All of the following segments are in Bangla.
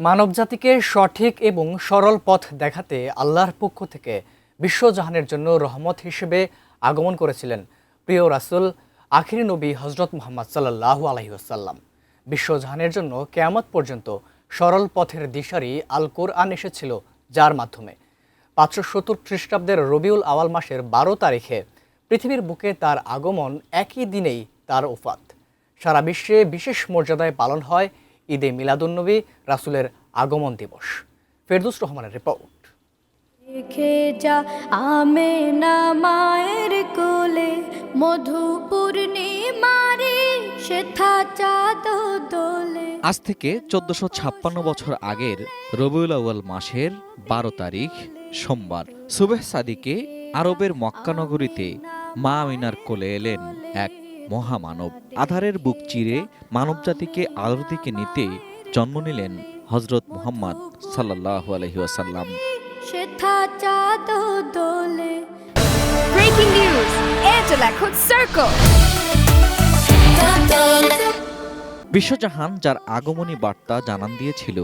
মানবজাতিকে সঠিক এবং সরল পথ দেখাতে আল্লাহর পক্ষ থেকে বিশ্বজাহানের জন্য রহমত হিসেবে আগমন করেছিলেন প্রিয় রাসূল আখিরি নবী হজরত মুহাম্মদ সাল্লাল্লাহু আলাইহি ওয়াসাল্লাম। বিশ্বজাহানের জন্য কিয়ামত পর্যন্ত সরল পথের দিশারি আল কোরআন এসেছিল, যার মাধ্যমে 570 খ্রিস্টাব্দের রবিউল আওয়াল মাসের 12 তারিখে পৃথিবীর বুকে তার আগমন, একই দিনেই তার ওফাত। সারা বিশ্বে বিশেষ মর্যাদায় পালন হয় ঈদে মিলাদুন্নবী, রাসূলের আগমন দিবস। ফেরদৌস রহমানের রিপোর্ট। দেখে যা আমেনা মায়ের কোলে, মধু পূর্ণিমারে সেথা চাঁদ দোলে। আজ থেকে 1456 বছর আগের রবিউল আউয়াল মাসের 12 তারিখ সোমবার সুবহ সাদিকে আরবের মক্কা নগরীতে মা আমিনার কোলে এলেন এক মহামানব। আধারের বুক চিরে মানবজাতিকে আলোর দিকে নিতে জন্ম নিলেন হজরত মুহাম্মদ সাল্লাল্লাহু আলাইহি ওয়াসাল্লাম। সেথা চাঁদ দোলে। Breaking news, Airtel এখন Circle. বিশ্বজাহান যার আগমনী বার্তা জানান দিয়েছিল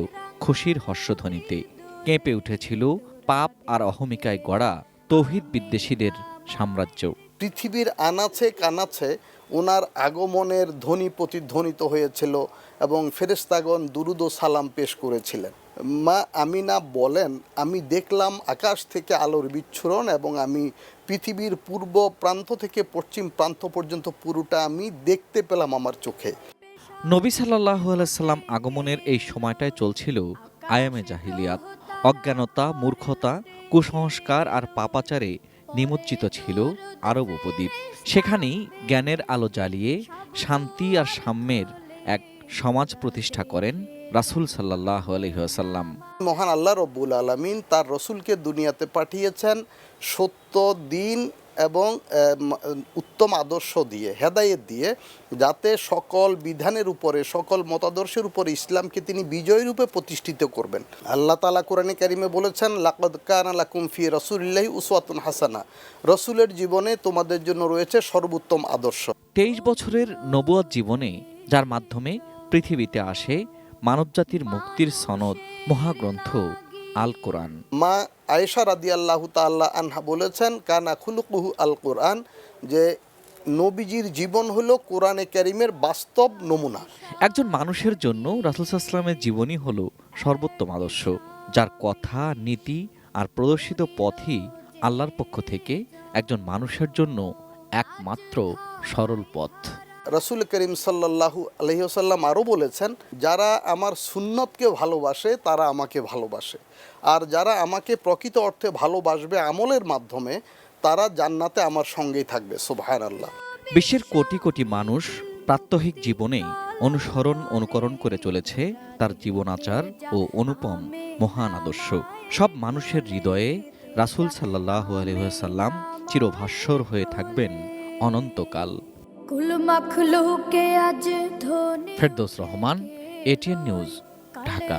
খুশির হর্ষধ্বনিতে। কেঁপে উঠেছিল পাপ আর অহমিকায় গড়া তৌহিদ বিদ্বেষীদের সাম্রাজ্য। পৃথিবীর আনাচে কানাচে ওনার আগমনের ধ্বনি প্রতিধ্বনিত হয়েছিল এবং ফেরেশতাগণ দুরুদ ও সালাম পেশ করেছিলেন। মা আমিনা বলেন, আমি দেখলাম আকাশ থেকে আলোর বিচ্ছুরণ এবং আমি পৃথিবীর পূর্ব প্রান্ত থেকে পশ্চিম প্রান্ত পর্যন্ত পুরোটা আমি দেখতে পেলাম আমার চোখে। নবী সাল্লাল্লাহু আলাইহি সাল্লাম আগমনের এই সময়টায় চলছিল আয়ামে জাহিলিয়াত। অজ্ঞানতা, মূর্খতা, কুসংস্কার আর পাপাচারে নিমজ্জিত ছিল আরব উপদ্বীপ। সেখানেই জ্ঞানের আলো জ্বালিয়ে শান্তি আর সাম্যের এক সমাজ প্রতিষ্ঠা করেন রাসূল সাল্লাল্লাহু আলাইহি ওয়াসাল্লাম। মহান আল্লাহ রব্বুল আলামিন তার রসুলকে দুনিয়াতে পাঠিয়েছেন সত্য দিন এবং উত্তম আদর্শ দিয়ে, হেদায়েত দিয়ে, যাতে সকল বিধানের উপরে, সকল মতাদর্শের উপরে ইসলামকে তিনি বিজয়ী রূপে প্রতিষ্ঠিত করবেন। আল্লাহ তাআলা কোরআনে কারিমে বলেছেন, লাকাদ কানা লাকুম ফি রাসূলিল্লাহি উসওয়াতুন হাসানা, রসুলের জীবনে তোমাদের জন্য রয়েছে সর্বোত্তম আদর্শ। 23 বছরের নবুয়ত জীবনে যার মাধ্যমে পৃথিবীতে আসে মানবজাতির মুক্তির সনদ, মহাগ্রন্থ আল কোরআন। মা আয়েশা রাদিয়াল্লাহু তাআলা আনহা বলেছেন, কানা খুলুকুহু আল কোরআন, যে নবীজির জীবন হলো কোরআনে কারিমের বাস্তব নমুনা। একজন মানুষের জন্য রাসূল সাল্লাল্লাহু আলাইহি ওয়াসাল্লামের জীবনী হলো সর্বোত্তম আদর্শ, যার কথা, নীতি আর প্রদর্শিত পথই আল্লাহর পক্ষ থেকে একজন মানুষের জন্য একমাত্র সরল পথ। রাসূল করিম সাল্লাল্লাহু আলাইহি ওয়াসাল্লাম আরও বলেছেন, যারা আমার সুন্নতকে ভালোবাসে তারা আমাকে ভালোবাসে, আর যারা আমাকে প্রকৃত অর্থে ভালোবাসবে আমলের মাধ্যমে তারা জান্নাতে আমার সঙ্গেই থাকবে। সুবহানাল্লাহ। বিশ্বের কোটি কোটি মানুষ প্রাত্যহিক জীবনে অনুকরণ করে চলেছে তার জীবনাচার ও অনুপম মহান আদর্শ। সব মানুষের হৃদয়ে রাসূল সাল্লাল্লাহু আলাইহি ওয়াসাল্লাম চিরভাস্বর হয়ে থাকবেন অনন্তকাল। কুলমাখলুকে আজ ধনী ফেরদৌস রহমান, এটিএন নিউজ, ঢাকা।